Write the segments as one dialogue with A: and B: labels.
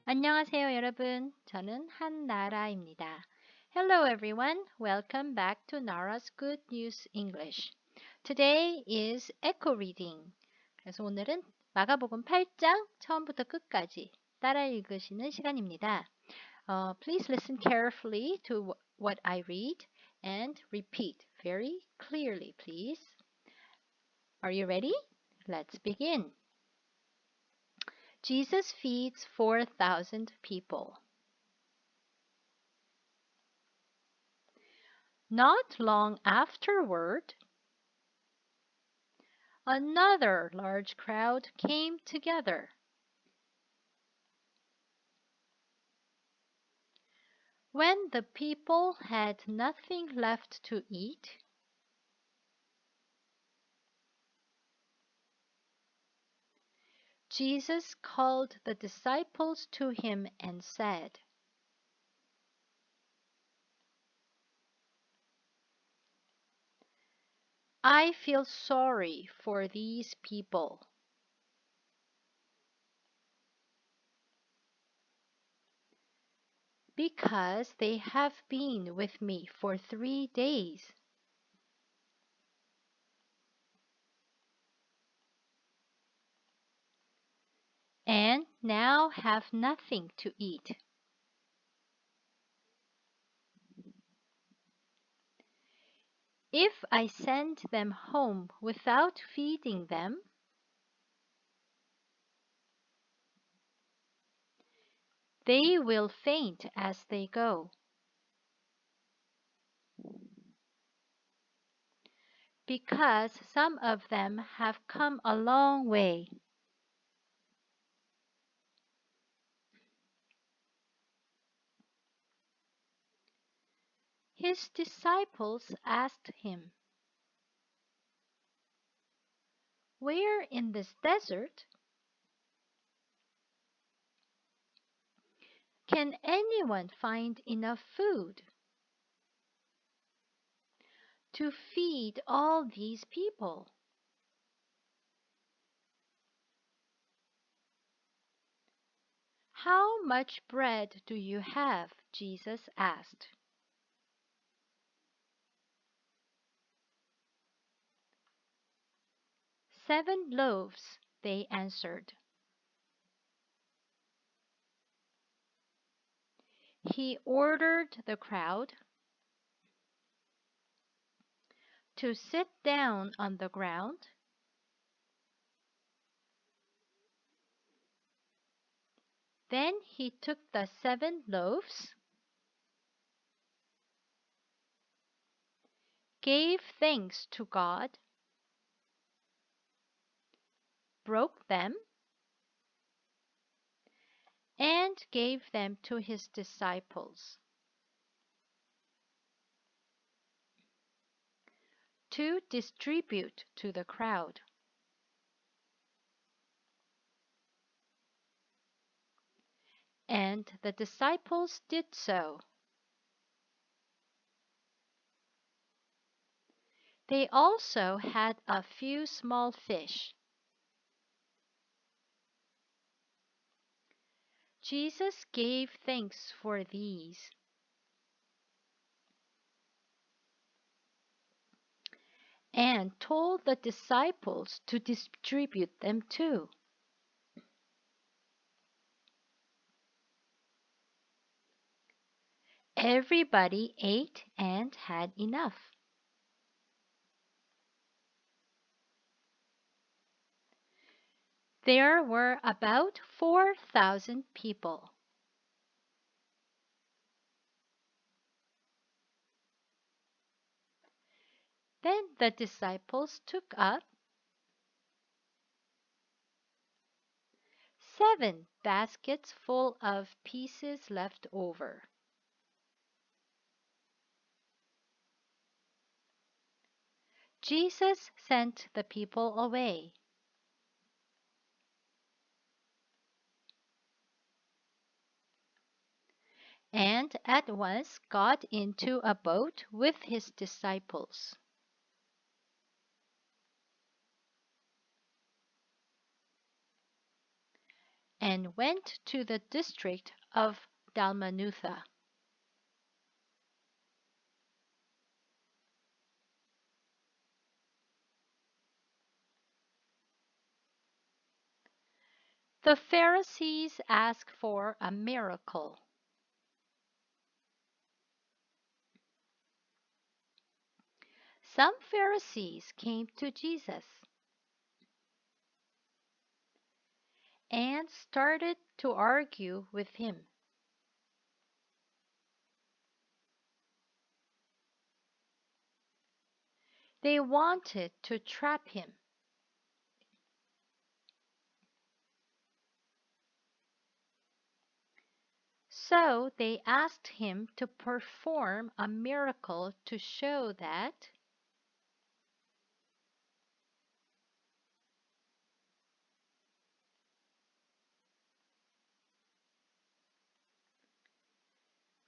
A: 안녕하세요, 여러분. 저는 한나라입니다. Hello, everyone. Welcome back to Nara's Good News English. Today is echo reading. 그래서 오늘은 마가복음 8장 처음부터 끝까지 따라 읽으시는 시간입니다. Please listen carefully to what I read and repeat very clearly, please. Are you ready? Let's begin. Jesus feeds 4,000 people. Not long afterward, another large crowd came together. When the people had nothing left to eat, Jesus called the disciples to him and said, I feel sorry for these people. Because they have been with me for 3 days. And now have nothing to eat. If I send them home without feeding them, they will faint as they go. Because some of them have come a long way. His disciples asked him, Where in this desert can anyone find enough food to feed all these people? How much bread do you have? Jesus asked. 7 loaves, they answered. He ordered the crowd to sit down on the ground Then he took the 7 loaves, gave thanks to God, broke them, and gave them to his disciples to distribute to the crowd. And the disciples did so. They also had a few small fish. Jesus gave thanks for these and told the disciples to distribute them too. Everybody ate and had enough. There were about 4,000 people. Then the disciples took up 7 baskets full of pieces left over. Jesus sent the people away. And at once got into a boat with his disciples. and went to the district of Dalmanutha. The Pharisees asked for a miracle. Some Pharisees came to Jesus and started to argue with him. They wanted to trap him. So they asked him to perform a miracle to show that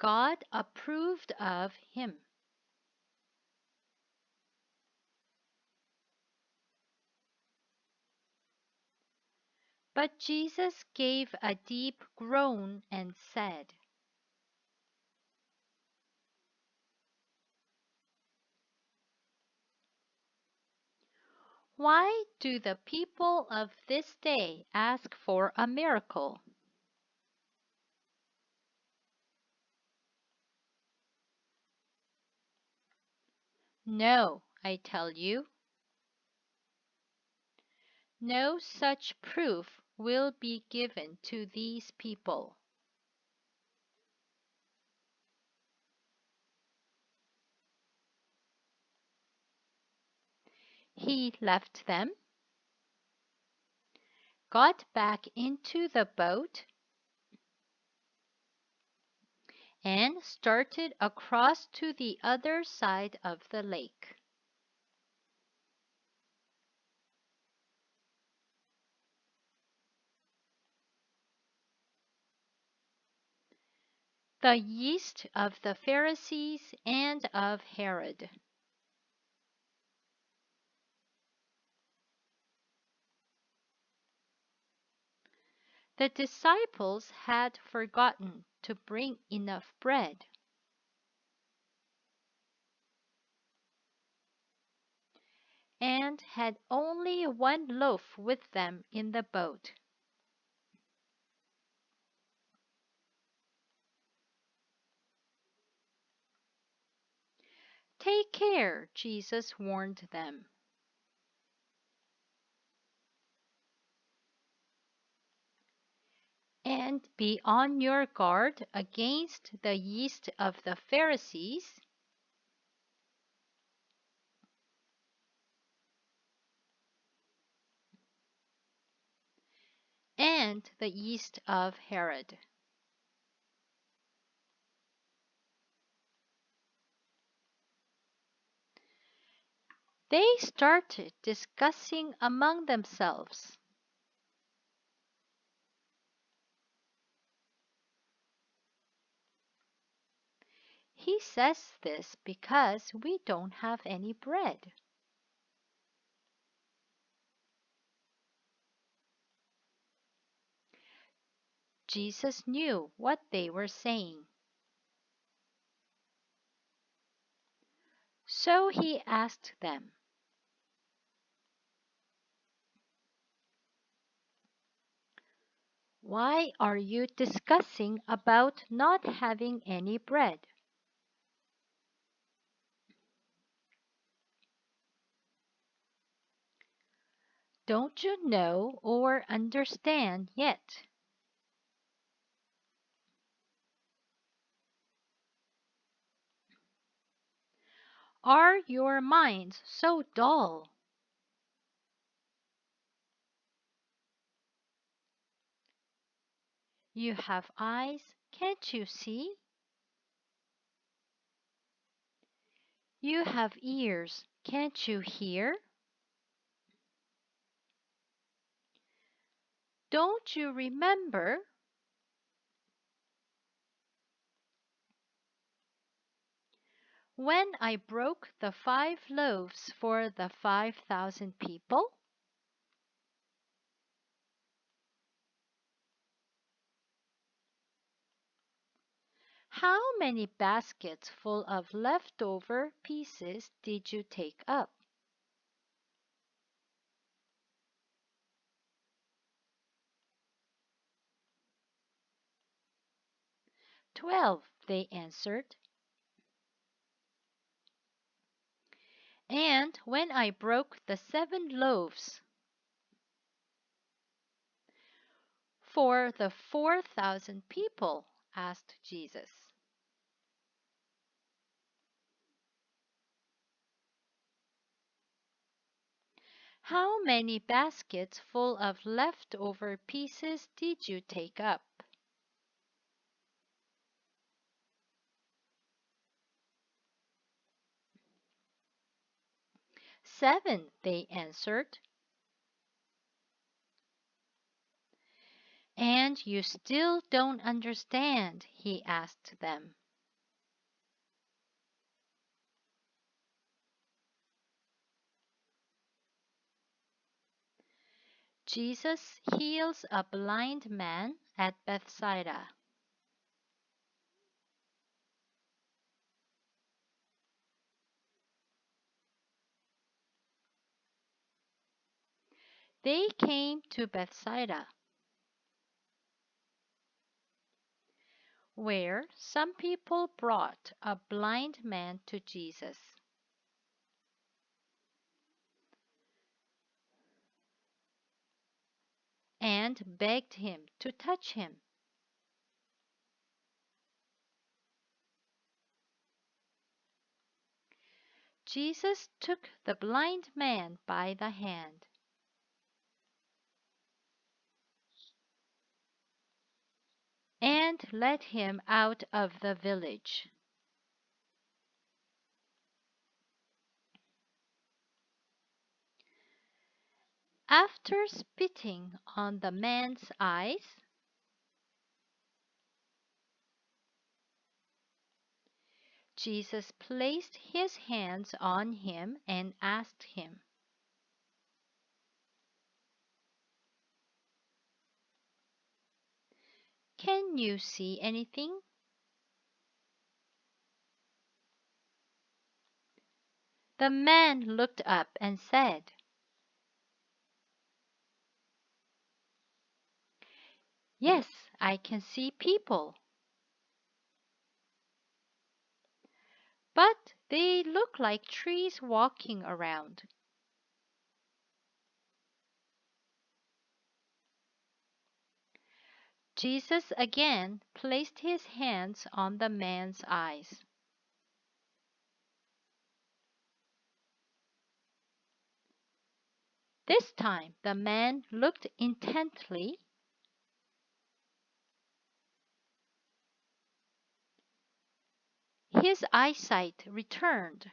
A: God approved of him. But Jesus gave a deep groan and said, "Why do the people of this day ask for a miracle? No, I tell you, no such proof will be given to these people." He left them, got back into the boat, and started across to the other side of the lake. The yeast of the Pharisees and of Herod. The disciples had forgotten to bring enough bread. And had only one loaf with them in the boat. "Take care," Jesus warned them. "And be on your guard against the yeast of the Pharisees and the yeast of Herod." They started discussing among themselves. "He says this because we don't have any bread." Jesus knew what they were saying. So he asked them, "Why are you discussing about not having any bread? Don't you know or understand yet? Are your minds so dull? You have eyes, can't you see? You have ears, can't you hear? Don't you remember? When I broke the 5 loaves for the 5,000 people? How many baskets full of leftover pieces did you take up? 12, they answered. And when I broke the 7 loaves for the 4,000 people, asked Jesus. How many baskets full of leftover pieces did you take up? 7, they answered. And you still don't understand, he asked them. Jesus heals a blind man at Bethsaida. They came to Bethsaida, where some people brought a blind man to Jesus and begged him to touch him. Jesus took the blind man by the hand and led him out of the village. After spitting on the man's eyes, Jesus placed his hands on him and asked him, "Can you see anything?" The man looked up and said, "Yes, I can see people, but they look like trees walking around." Jesus again placed his hands on the man's eyes. This time the man looked intently His eyesight returned,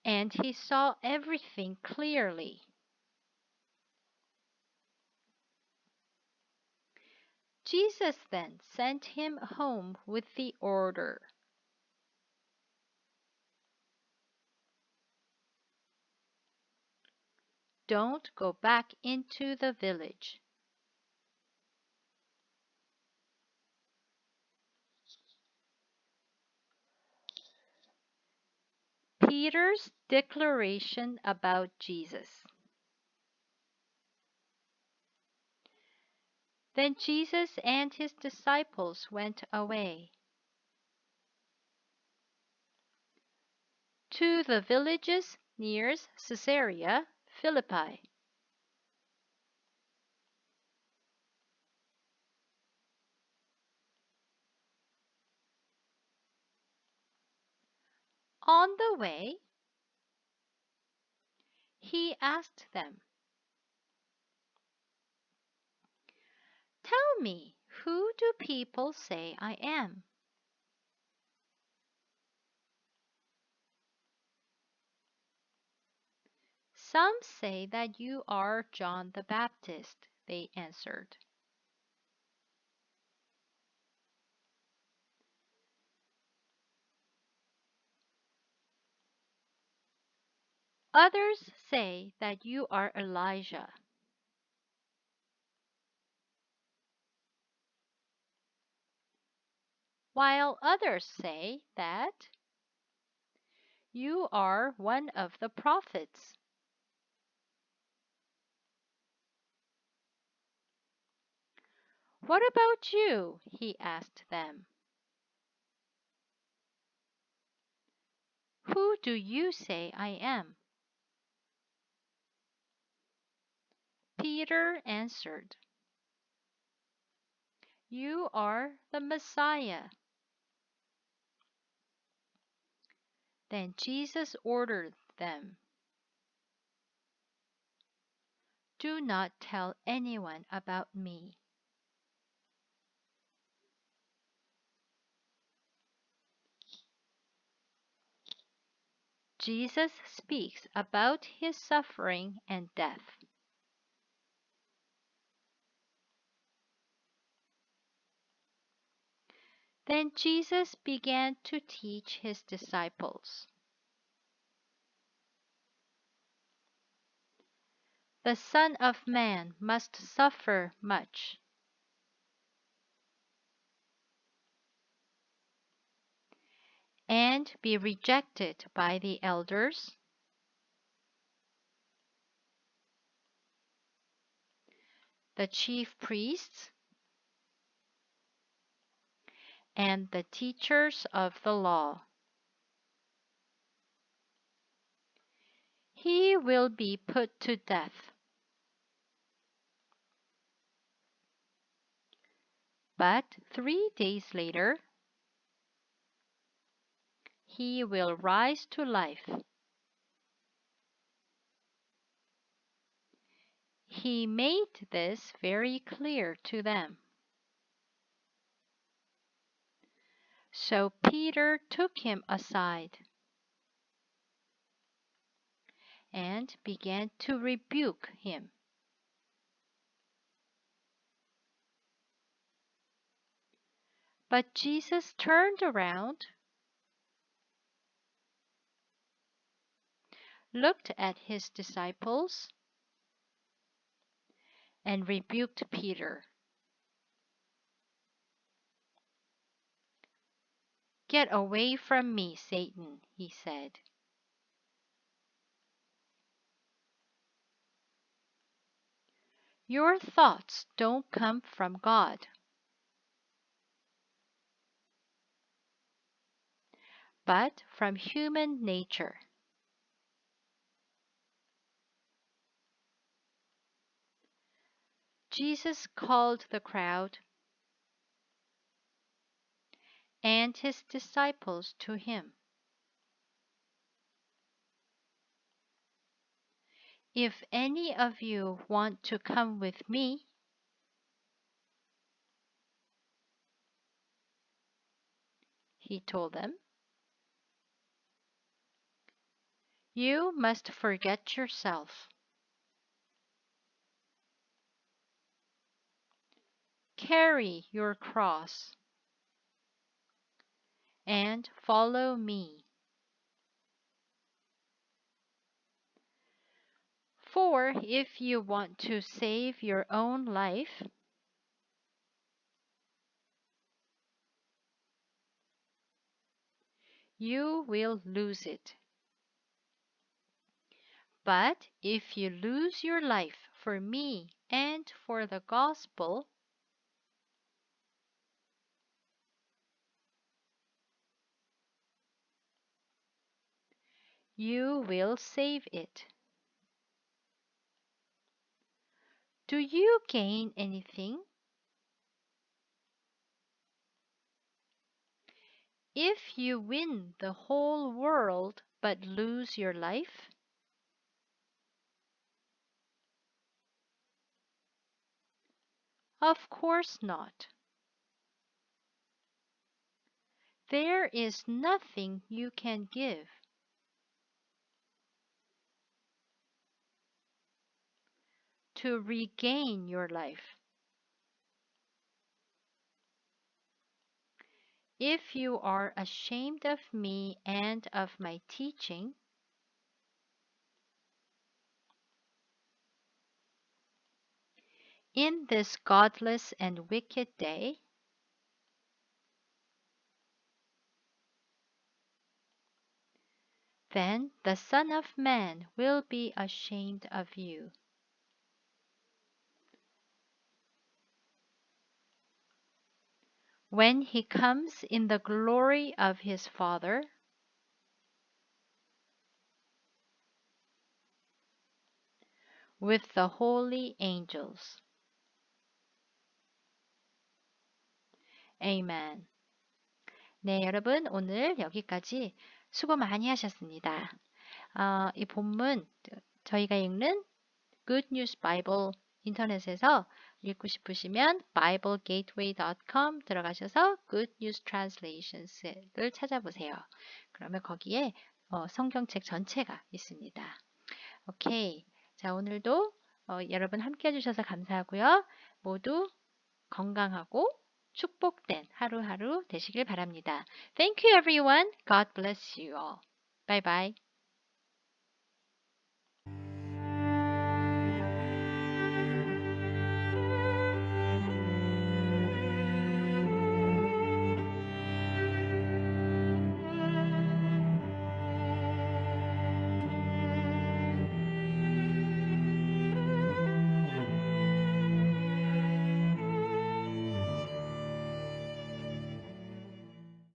A: and he saw everything clearly. Jesus then sent him home with the order, "Don't go back into the village." Peter's declaration about Jesus. Then Jesus and his disciples went away to the villages near Caesarea Philippi. On the way, he asked them, "Tell me, who do people say I am?" "Some say that you are John the Baptist," they answered. "Others say that you are Elijah." while others say that you are one of the prophets. What about you? He asked them. Who do you say I am? Peter answered, You are the Messiah. Then Jesus ordered them, Do not tell anyone about me. Jesus speaks about his suffering and death. Then Jesus began to teach his disciples. The Son of Man must suffer much and be rejected by the elders, the chief priests, and the teachers of the law. He will be put to death. But 3 days later, he will rise to life. He made this very clear to them. So Peter took him aside and began to rebuke him. But Jesus turned around, looked at his disciples, and rebuked Peter. Get away from me, Satan, he said. Your thoughts don't come from God, but from human nature. Jesus called the crowd and his disciples to him. If any of you want to come with me, he told them, you must forget yourself. Carry your cross and follow me. For if you want to save your own life, you will lose it. But if you lose your life for me and for the gospel, you will save it. Do you gain anything? If you win the whole world but lose your life? Of course not. There is nothing you can give to regain your life. If you are ashamed of me and of my teaching, in this godless and wicked day, then the Son of Man will be ashamed of you. When he comes in the glory of his Father with the holy angels. Amen. 네, 여러분 오늘 여기까지 수고 많이 하셨습니다. 이 본문 저희가 읽는 Good News Bible 인터넷에서 읽고 싶으시면 biblegateway.com 들어가셔서 Good News Translations를 찾아보세요. 그러면 거기에 성경책 전체가 있습니다. 오케이. 자, 오늘도 여러분 함께 해주셔서 감사하고요. 모두 건강하고 축복된 하루하루 되시길 바랍니다. Thank you everyone. God bless you all. Bye bye.